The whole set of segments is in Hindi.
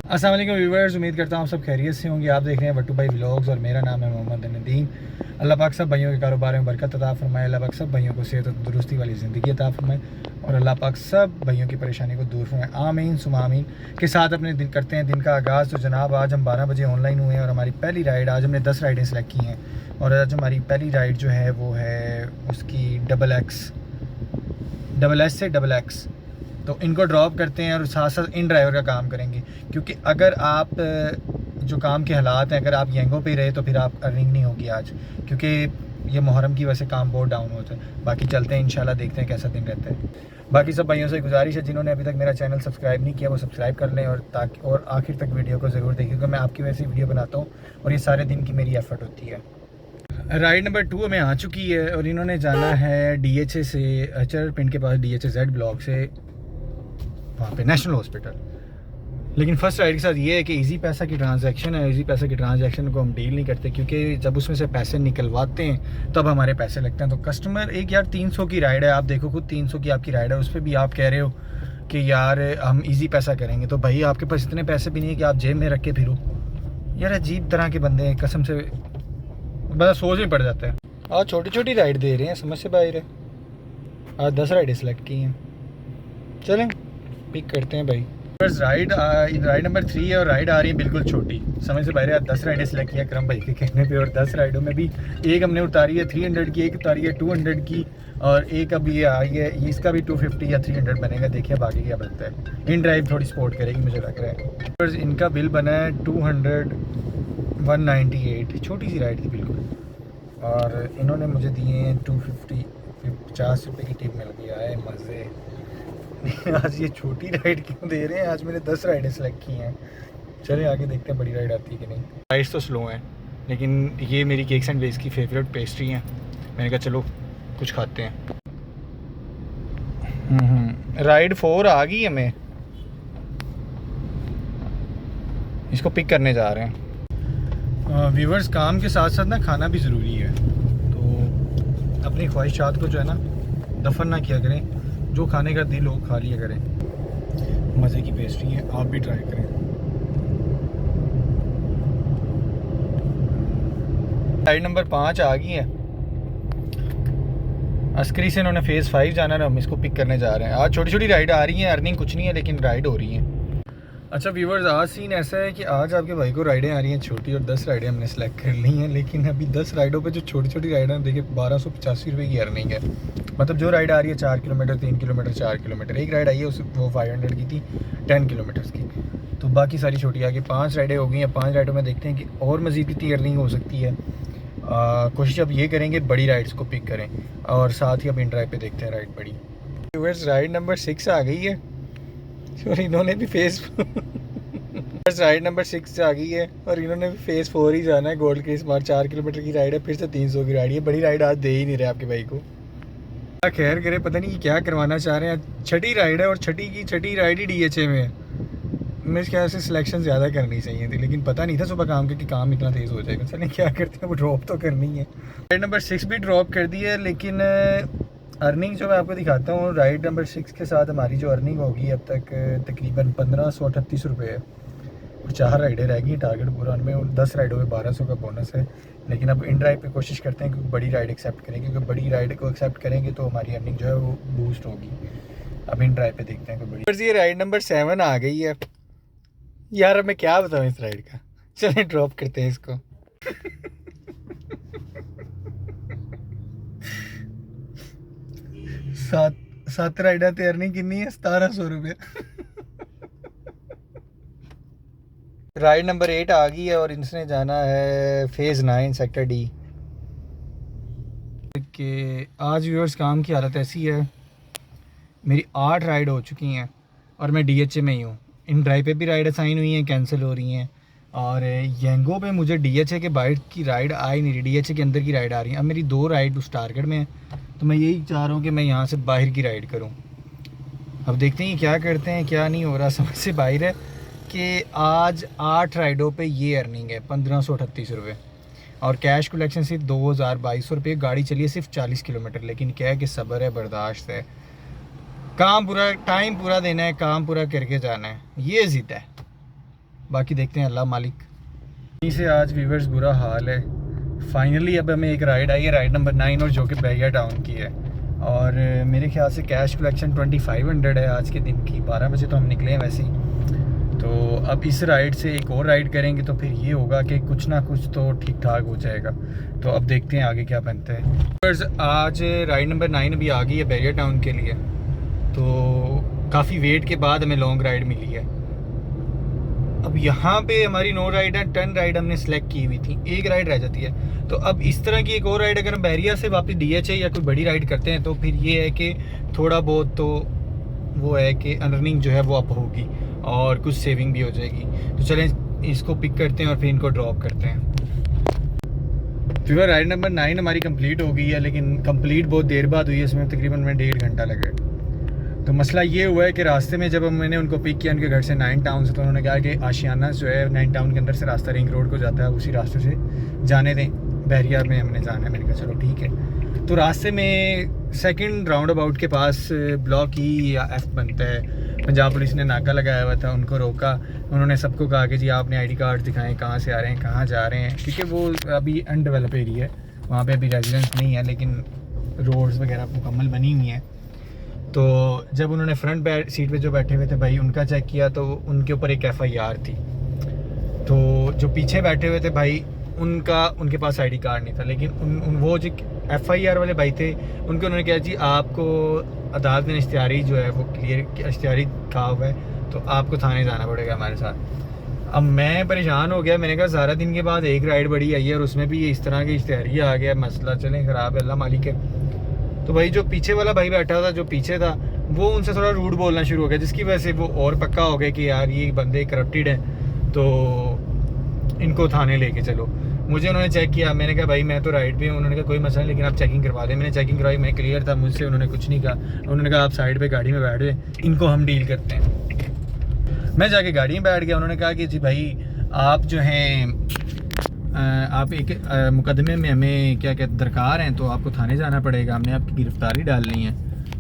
अस्सलाम वालेकुम व्यूवर्स, उम्मीद करता हूँ आप सब खैरियत से होंगे। आप देख रहे हैं वट्टू भाई व्लॉग्स और मेरा नाम है मोहम्मद नदीम। अल्लाह पाक सब भाइयों के कारोबार में बरकत अता फरमाए। अल्लाह पाक सब भाइयों को सेहत और दुरुस्ती वाली ज़िंदगी अता फरमाए और अल्लाह पाक सब भाइयों की परेशानी को दूर फरमाए। आमीन सुमा आमीन के साथ अपने दिन करते हैं दिन का आगाज़। तो जनाब आज हम 12 बजे ऑनलाइन हुए हैं और हमारी पहली राइड, आज हमने 10 राइडें सेलेक्ट की हैं और आज हमारी पहली राइड जो है वो है उसकी XXS। तो इनको ड्रॉप करते हैं और साथ साथ इन ड्राइवर का काम करेंगे, क्योंकि अगर आप जो काम के हालात हैं, अगर आप येंगो पे रहे तो फिर आप अर्निंग नहीं होगी आज, क्योंकि ये मुहर्रम की वजह से काम बहुत डाउन होता है। बाकी चलते हैं इंशाल्लाह, देखते हैं कैसा दिन रहता है। बाकी सब भाइयों से गुजारिश है जिन्होंने अभी तक मेरा चैनल सब्सक्राइब नहीं किया वो सब्सक्राइब कर लें और आखिर तक वीडियो को ज़रूर देखें, क्योंकि मैं आपकी वजह से वीडियो बनाता हूँ और ये सारे दिन की मेरी एफर्ट होती है। राइड नंबर 2 हमें आ चुकी है और इन्होंने जाना है DHA से, अचर पिंड के पास DHAZ ब्लॉक से वहाँ पे नेशनल हॉस्पिटल। लेकिन फ़र्स्ट राइड के साथ ये है कि इजी पैसा की ट्रांजैक्शन है। इजी पैसा की ट्रांजैक्शन को हम डील नहीं करते, क्योंकि जब उसमें से पैसे निकलवाते हैं तब हमारे पैसे लगते हैं। तो कस्टमर एक यार 300 की राइड है, आप देखो खुद 300 की आपकी राइड है, उस पर भी आप कह रहे हो कि यार हम इजी पैसा करेंगे। तो भाई आपके पास इतने पैसे भी नहीं है कि आप जेब में रख के फिरो। यार अजीब तरह के बंदे हैं, कसम से बड़ा सोच में पड़ जाता है। आज छोटी छोटी राइड दे रहे हैं, समझ से बाहर है। आज 10 राइडें सेलेक्ट की हैं, चलें पिक करते हैं भाई। बस राइड नंबर 3 है और राइड आ रही है बिल्कुल छोटी, समझ से बाहर है। 10 राइडें सेलेक्ट किया करम भाई के कहने पे और 10 राइडों में भी एक हमने उतारी है 300 की, एक उतारी है 200 की और एक अभी आई है, इसका भी 250 या 300 बनेगा। देखिए बाकी क्या बनता है। इन ड्राइव थोड़ी सपोर्ट करेगी मुझे लग रहा है। बस इनका बिल बना है 198, छोटी सी राइड थी बिल्कुल, और इन्होंने मुझे दिए हैं 50 रुपये की टिप मिल गया है। मज़े आज ये छोटी राइड क्यों दे रहे हैं, आज मैंने 10 राइडें सेलेक्ट की हैं। चलिए आगे देखते हैं बड़ी राइड आती है कि नहीं। राइड्स तो स्लो हैं, लेकिन ये मेरी केक्स एंड बेस की फेवरेट पेस्ट्री हैं। मैंने कहा चलो कुछ खाते हैं। राइड 4 आ गई हमें, इसको पिक करने जा रहे हैं। व्यूवर्स, काम के साथ साथ ना खाना भी ज़रूरी है, तो अपनी ख्वाहिशात को जो है ना दफन ना किया करें। जो खाने का दिल हो खा लिया करें। मज़े की पेस्ट्री है, आप भी ट्राई करें। राइड नंबर 5 आ गई है। अस्करी से इन्होंने फेज़ 5 जाना है, हम इसको पिक करने जा रहे हैं। आज छोटी छोटी राइड आ रही हैं, अर्निंग कुछ नहीं है लेकिन राइड हो रही है। अच्छा व्यूवर्स, आज सीन ऐसा है कि आज आपके भाई को राइडें आ रही हैं छोटी और 10 राइडें हमने सेलेक्ट कर ली हैं, लेकिन अभी 10 राइडों पे जो छोटी छोटी राइडें हैं देखिए 1285 रुपये की अर्निंग है। मतलब जो राइड आ रही है 4 किलोमीटर, 3 किलोमीटर, 4 किलोमीटर। एक राइड आई है वो 500 की थी, 10 किलोमीटर्स की। तो बाकी सारी छोटी आगे 5 राइडें हो गई हैं। 5 राइडों में देखते हैं कि और मज़ीद कितनी अर्निंग हो सकती है। कोशिश अब ये करेंगे बड़ी राइड्स को पिक करें और साथ ही अब इन ड्राइव पे देखते हैं राइड बड़ी। व्यूवर्स, राइड नंबर 6 आ गई है और इन्होंने भी फेस राइड नंबर 6 आ गई है और इन्होंने भी फेज़ 4 ही जाना है। गोल्ड क्रिस मार 4 किलोमीटर की राइड है, फिर से 300 की राइड है। बड़ी राइड आज दे ही नहीं रहे आपके भाई को। खैर करे, पता नहीं क्या करवाना चाह रहे हैं। छठी राइड है और छठी राइड ही DHA में है। मेरे ख्याल से सिलेक्शन ज़्यादा करनी चाहिए थी, लेकिन पता नहीं था सुबह काम के कि काम इतना तेज़ हो जाएगा। चलें क्या करते हैं, वो ड्रॉप तो करनी है। राइड नंबर 6 भी ड्रॉप कर दी है, लेकिन अर्निंग जो मैं आपको दिखाता हूँ, राइड नंबर 6 के साथ हमारी जो अर्निंग होगी अब तक तकरीबन 1538 रुपये है और 4 राइडें रह गई टारगेट पूरा उनमें, और 10 राइडों में 1200 का बोनस है। लेकिन अब इन ड्राइव पे कोशिश करते हैं कि बड़ी राइड एक्सेप्ट करें, क्योंकि बड़ी राइड को एक्सेप्ट करेंगे तो हमारी अर्निंग जो है वो बूस्ट होगी। अब इन ड्राइव पे देखते हैं कि बड़ी। ये राइड नंबर 7 आ गई है यार, अब मैं क्या बताऊँ इस राइड का। चलें ड्रॉप करते हैं इसको। सात राइडा ते अर्निंग कितनी है, 1700 रुपये। राइड नंबर 8 आ गई है और इनसे जाना है फेज़ 9 सेक्टर D के। आज व्यूअर्स काम की हालत ऐसी है, मेरी 8 राइड हो चुकी हैं और मैं DHA में ही हूँ। इन ड्राइव पे भी राइड असाइन हुई हैं, कैंसिल हो रही हैं, और येंगो पे मुझे DHA के बाहर की राइड आई नहीं रही, DHA के अंदर की राइड आ रही है। अब मेरी 2 राइड उस टारगेट में है, तो मैं यही चाह रहा हूँ कि मैं यहाँ से बाहर की राइड करूँ। अब देखते हैं क्या करते हैं, क्या नहीं हो रहा, समझ से बाहर है कि आज 8 राइडों पे ये अर्निंग है 1538 रुपये और कैश कलेक्शन सिर्फ 2200 रुपये। गाड़ी चली है सिर्फ 40 किलोमीटर, लेकिन क्या है कि सब्र है, बर्दाश्त है। काम पूरा टाइम पूरा देना है, काम पूरा करके जाना है, ये ज़िद है। बाकी देखते हैं, अल्लाह मालिक। यहीं से आज व्यूवर्स बुरा हाल है। फाइनली अब हमें एक राइड आई है, राइड नंबर 9, और जो कि बैरिया टाउन की है। और मेरे ख्याल से कैश कलेक्शन 2500 है आज के दिन की। 12 बजे तो हम निकले हैं वैसे ही। तो अब इस राइड से एक और राइड करेंगे तो फिर ये होगा कि कुछ ना कुछ तो ठीक ठाक हो जाएगा। तो अब देखते हैं आगे क्या बनता है। आज राइड नंबर 9 भी आ गई है बैरिया टाउन के लिए। तो काफ़ी वेट के बाद हमें लॉन्ग राइड मिली है। अब यहाँ पे हमारी 9 राइड है, 10 राइड हमने सेलेक्ट की हुई थी, एक राइड रह जाती है। तो अब इस तरह की एक और राइड अगर हम बैरिया से वापस DHA या कोई बड़ी राइड करते हैं तो फिर ये है कि थोड़ा बहुत तो वो है कि अर्निंग जो है वो अप होगी और कुछ सेविंग भी हो जाएगी। तो चलें इसको पिक करते हैं और फिर इनको ड्रॉप करते हैं। फिर राइड नंबर 9 हमारी कंप्लीट हो गई है, लेकिन कंप्लीट बहुत देर बाद हुई है, इसमें तकरीबन में 1.5 घंटा लगा। तो मसला ये हुआ है कि रास्ते में जब मैंने उनको पिक किया उनके घर से 9 टाउन से, तो उन्होंने कहा कि आशियाना जो है 9 टाउन के अंदर से रास्ता रिंग रोड को जाता है, उसी रास्ते से जाने दें, बैरिया में हमने जाना है। मैंने कहा चलो ठीक है। तो रास्ते में सेकंड राउंड अबाउट के पास ब्लॉक ई या F बनता है, पंजाब पुलिस ने नाका लगाया हुआ था, उनको रोका। उन्होंने सबको कहा कि जी आपने ID कार्ड दिखाएं, कहाँ से आ रहे हैं, कहाँ जा रहे हैं, क्योंकि वो अभी अनडेवलप एरिया है, वहाँ पे अभी रेजिडेंस नहीं है, लेकिन रोड्स वगैरह मुकम्मल बनी हुई हैं। तो जब उन्होंने फ्रंट सीट पे जो बैठे हुए थे भाई उनका चेक किया तो उनके ऊपर एक FIR थी। तो जो पीछे बैठे हुए थे भाई उनके पास ID कार्ड नहीं था, लेकिन वो जो FIR वाले भाई थे उनको उन्होंने कहा जी आपको अदालत ने इश्तिहारी जो है वो क्लियर इश्तिहारी कहा हुआ है, तो आपको थाने जाना पड़ेगा हमारे साथ। अब मैं परेशान हो गया, मैंने कहा सारा दिन के बाद एक राइड बड़ी आई है और उसमें भी इस तरह की इश्तिहारी आ गया, मसला चलें ख़राब है, अल्लाह मालिक है। तो भाई जो पीछे वाला भाई बैठा था, जो पीछे था, वो उनसे थोड़ा रूड बोलना शुरू हो गया, जिसकी वजह से वो और पक्का हो गया कि यार ये बंदे करप्टेड हैं, तो इनको थाने लेके चलो। मुझे उन्होंने चेक किया, मैंने कहा भाई मैं तो राइड पे हूँ। उन्होंने कहा कोई मसला नहीं, लेकिन आप चेकिंग करवा दें। मैंने चेकिंग करवाई, मैं क्लियर था, मुझसे उन्होंने कुछ नहीं कहा। उन्होंने कहा आप साइड पे गाड़ी में बैठ जाए, इनको हम डील करते हैं। मैं जाके गाड़ी में बैठ गया। उन्होंने कहा कि जी भाई आप जो हैं आप एक मुकदमे में हमें क्या कहते दरकार हैं, तो आपको थाने जाना पड़ेगा, हमने आपकी गिरफ्तारी डालनी है।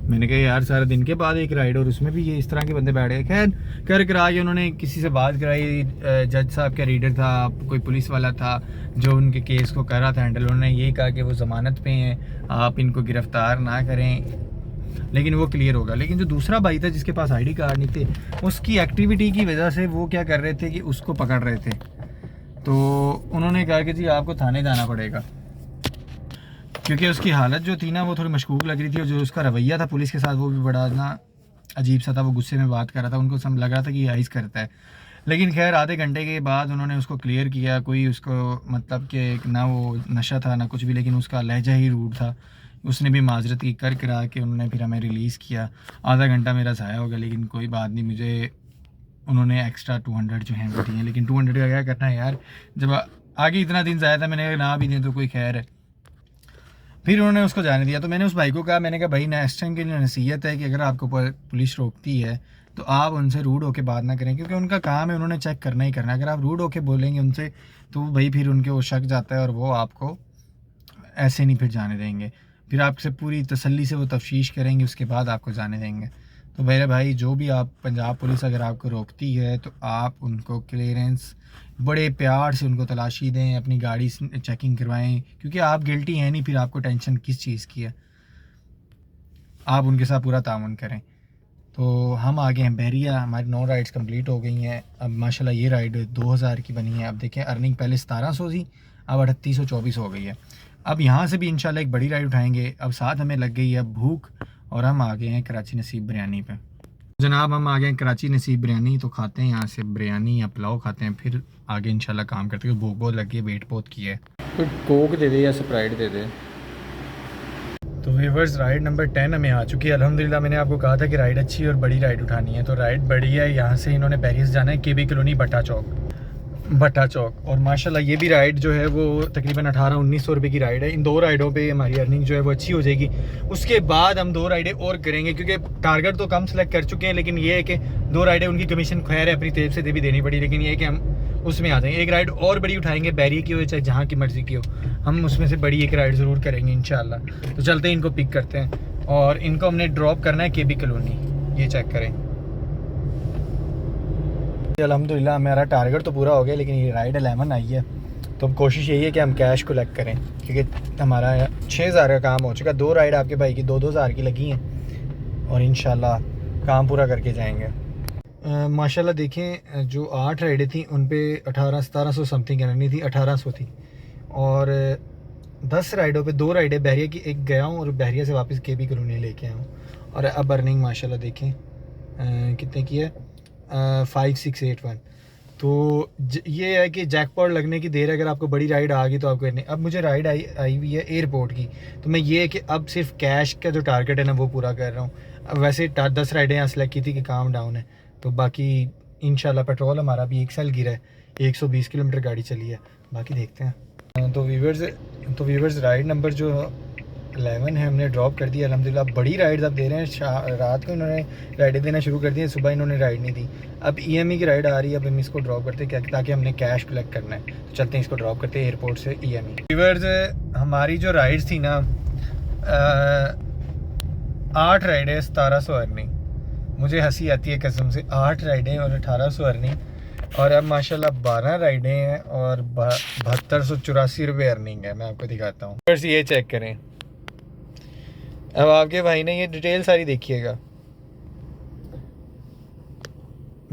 मैंने कहा यार सारा दिन के बाद एक राइड और उसमें भी ये इस तरह के बंदे बैठ गए। खैर कर करा के उन्होंने किसी से बात कराई, जज साहब का रीडर था, कोई पुलिस वाला था जो उनके केस को कर रहा था हैंडल। उन्होंने यही कहा कि वो ज़मानत पे हैं, आप इनको गिरफ़्तार ना करें, लेकिन वो क्लियर होगा। लेकिन जो दूसरा भाई था जिसके पास ID कार्ड नहीं थे, उसकी एक्टिविटी की वजह से वो क्या कर रहे थे कि उसको पकड़ रहे थे। तो उन्होंने कहा कि जी आपको थाने जाना पड़ेगा, क्योंकि उसकी हालत जो थी ना वो थोड़ी मशकूक लग रही थी, और जो उसका रवैया था पुलिस के साथ वो भी बड़ा ना अजीब सा था। वो गुस्से में बात कर रहा था, उनको सब लग रहा था कि ये आइज़ करता है। लेकिन खैर आधे घंटे के बाद उन्होंने उसको क्लियर किया। कोई उसको मतलब कि ना वो नशा था ना कुछ भी, लेकिन उसका लहजा ही रूड था। उसने भी माजरत की कर करा के उन्होंने फिर हमें रिलीज़ किया। आधा घंटा मेरा ज़ाया हो गया, लेकिन कोई बात नहीं, मुझे उन्होंने एक्स्ट्रा 200 जो हैं वो दिए। लेकिन 200 का क्या करना है यार, जब आगे इतना दिन ज़ाया था, मैंने ना भी दें तो कोई खैर है। फिर उन्होंने उसको जाने दिया। तो मैंने उस भाई को कहा, मैंने कहा भाई नेक्स्ट टाइम के लिए नसीहत है कि अगर आपको पुलिस रोकती है तो आप उनसे रूड होके बात ना करें, क्योंकि उनका काम है, उन्होंने चेक करना ही करना। अगर आप रूड होके बोलेंगे उनसे तो भाई फिर उनके वो शक जाता है और वो आपको ऐसे नहीं फिर जाने देंगे। फिर आपसे पूरी तसल्ली से वो तफ्तीश करेंगे, उसके बाद आपको जाने देंगे। तो मेरे भाई जो भी आप पंजाब पुलिस अगर आपको रोकती है तो आप उनको क्लियरेंस बड़े प्यार से उनको तलाशी दें, अपनी गाड़ी चेकिंग करवाएं, क्योंकि आप गिल्टी हैं नहीं, फिर आपको टेंशन किस चीज़ की है। आप उनके साथ पूरा ताउन करें। तो हम आ गए हैं बैरिया, हमारी 9 राइड्स कंप्लीट हो गई हैं। अब माशाल्लाह ये राइड 2000 की बनी है। अब देखें अर्निंग पहले 1700 थी, अब 3824 हो गई है। अब यहाँ से भी इंशाल्लाह एक बड़ी राइड उठाएंगे। अब साथ हमें लग गई है भूख और हम आ गए हैं कराची नसीब बिरयानी पे। जनाब हम आ गए हैं कराची नसीब बिरयानी, तो खाते हैं यहाँ से बिरयानी या पुलाव खाते हैं, फिर आगे इंशाल्लाह काम करते हैं। भूख बहुत लगी है, वेट बहुत की है। तो कोक दे दे या स्प्राइट दे दे। तो व्यूअर्स राइड नंबर 10 हमें आ चुकी है अल्हम्दुलिल्लाह। मैंने आपको कहा था कि राइड अच्छी और बड़ी राइड उठानी है, तो राइड बड़ी है। यहाँ से इन्होंने बैरियस जाना है, KB कॉलोनी भट्टा चौक। और माशाल्लाह ये भी राइड जो है वो तकरीबन 1800-1900 रुपये की राइड है। इन 2 राइडों पे हमारी अर्निंग जो है वो अच्छी हो जाएगी। उसके बाद हम 2 राइडें और करेंगे, क्योंकि टारगेट तो कम सेलेक्ट कर चुके हैं, लेकिन ये है कि 2 राइडें उनकी कमीशन खैर है अपनी तेब से भी देनी पड़ी, लेकिन ये है कि हम उसमें आ जाएंगे। एक राइड और बड़ी उठाएंगे, बैरिया की हो चाहे जहाँ की मर्ज़ी की हो, हम उसमें से बड़ी एक राइड ज़रूर करेंगे इंशाल्लाह। तो चलते हैं, इनको पिक करते हैं। और इनको हमने ड्रॉप करना है KB कॉलोनी। ये चेक करें। अल्हम्दुलिल्लाह हमारा टारगेट तो पूरा हो गया, लेकिन ये राइड 11 आई है, तो अब कोशिश यही है कि हम कैश कलेक्ट करें, क्योंकि हमारा 6000 का काम हो चुका। 2 राइड आपके भाई की 2-2 हज़ार की लगी हैं और इंशाल्लाह काम पूरा करके जाएंगे। माशाल्लाह देखें, जो 8 राइडें थी उन पे 1800-1700 समथिंग करनी थी, 1800 थी। और 10 राइडों पे 2 राइडें बहरिया की एक गया हूँ और बहरिया से वापस KB कॉलोनी लेके आया हूँ। और अब अर्निंग माशाल्लाह देखें कितने की है, 5681। तो ये है कि जैकपॉट लगने की देर है। अगर आपको बड़ी राइड आ गई तो आपको अब मुझे राइड आई हुई है एयरपोर्ट की, तो मैं ये है कि अब सिर्फ कैश का जो टारगेट है ना वो पूरा कर रहा हूँ। अब वैसे 10 राइडें यहाँ सेलेक्ट की थी कि काम डाउन है, तो बाकी इंशाल्लाह पेट्रोल हमारा भी 1 साल गिरा है, 120 किलोमीटर गाड़ी चली है, बाकी देखते हैं। तो व्यूवर्स राइड नंबर जो 11 है हमने ड्रॉप कर दिया अल्हम्दुलिल्लाह। बड़ी राइड्स अब दे रहे हैं, रात को इन्होंने राइडें देना शुरू कर दी है, सुबह इन्होंने राइड नहीं दी। अब EME की राइड आ रही है, अब हम इसको ड्रॉप करते हैं ताकि हमने कैश कलेक्ट करना है। तो चलते हैं, इसको ड्रॉप करते हैं एयरपोर्ट से EME। व्यूवर्स हमारी जो राइड्स थी ना, 8 राइडें 1700 अर्निंग। मुझे हंसी आती है कसम से, 8 राइडें और 1800 अर्निंग। और अब माशाल्लाह 12 राइडें हैं और 7284 रुपये अर्निंग है। मैं आपको दिखाता हूँ, फिर से ये चेक करें। अब आपके भाई ने ये डिटेल सारी देखिएगा,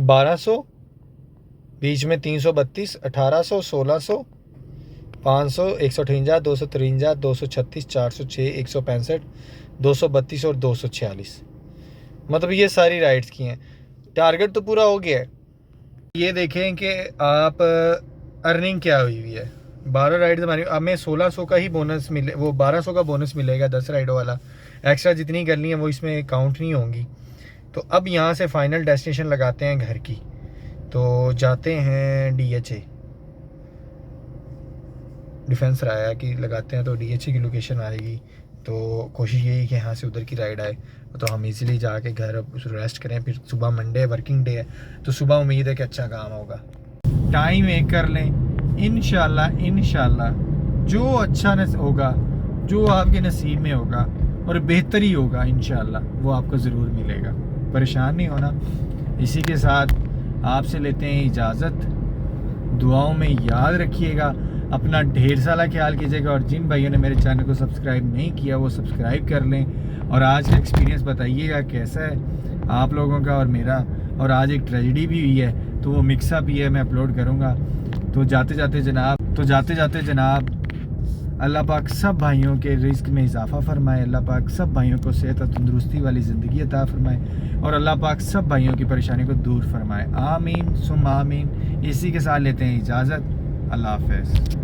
1200, बीच में 332, 1800, 1600, 500, 158, 253, 236, 406, 165, 232 और 246। मतलब ये सारी राइड्स की हैं। टारगेट तो पूरा हो गया है। ये देखें कि आप अर्निंग क्या हुई है। 12 राइड्स हमारी, हमें 1600 का ही बोनस मिले, वो 1200 का बोनस मिलेगा 10 राइडों वाला। एक्स्ट्रा जितनी करनी है वो इसमें काउंट नहीं होंगी। तो अब यहाँ से फाइनल डेस्टिनेशन लगाते हैं घर की, तो जाते हैं DHA, डिफेंस राया की लगाते हैं, तो DHA की लोकेशन आएगी। तो कोशिश यही कि यहाँ से उधर की राइड आए, तो हम इजीली जाके घर रेस्ट करें। फिर सुबह मंडे वर्किंग डे है, तो सुबह उम्मीद है कि अच्छा काम होगा। टाइम एक कर लें, इंशाल्लाह जो अच्छा होगा, जो आपके नसीब में होगा और बेहतर ही होगा इंशाल्लाह, वो आपको ज़रूर मिलेगा। परेशान नहीं होना। इसी के साथ आपसे लेते हैं इजाज़त। दुआओं में याद रखिएगा, अपना ढेर सारा ख्याल कीजिएगा। और जिन भाइयों ने मेरे चैनल को सब्सक्राइब नहीं किया वो सब्सक्राइब कर लें। और आज का एक्सपीरियंस बताइएगा कैसा है आप लोगों का और मेरा। और आज एक ट्रेजेडी भी हुई है, तो वो मिक्सअप ही है, मैं अपलोड करूँगा। तो जाते जाते जनाब अल्लाह पाक सब भाइयों के रिस्क में इजाफ़ा फरमाए। अल्लाह पाक सब भाइयों को सेहत और तंदुरुस्ती वाली ज़िंदगी अता फरमाए। और अल्लाह पाक सब भाइयों की परेशानी को दूर फरमाए। आमीन सुम आमीन। इसी के साथ लेते हैं इजाज़त। अल्लाह हाफ़िज़।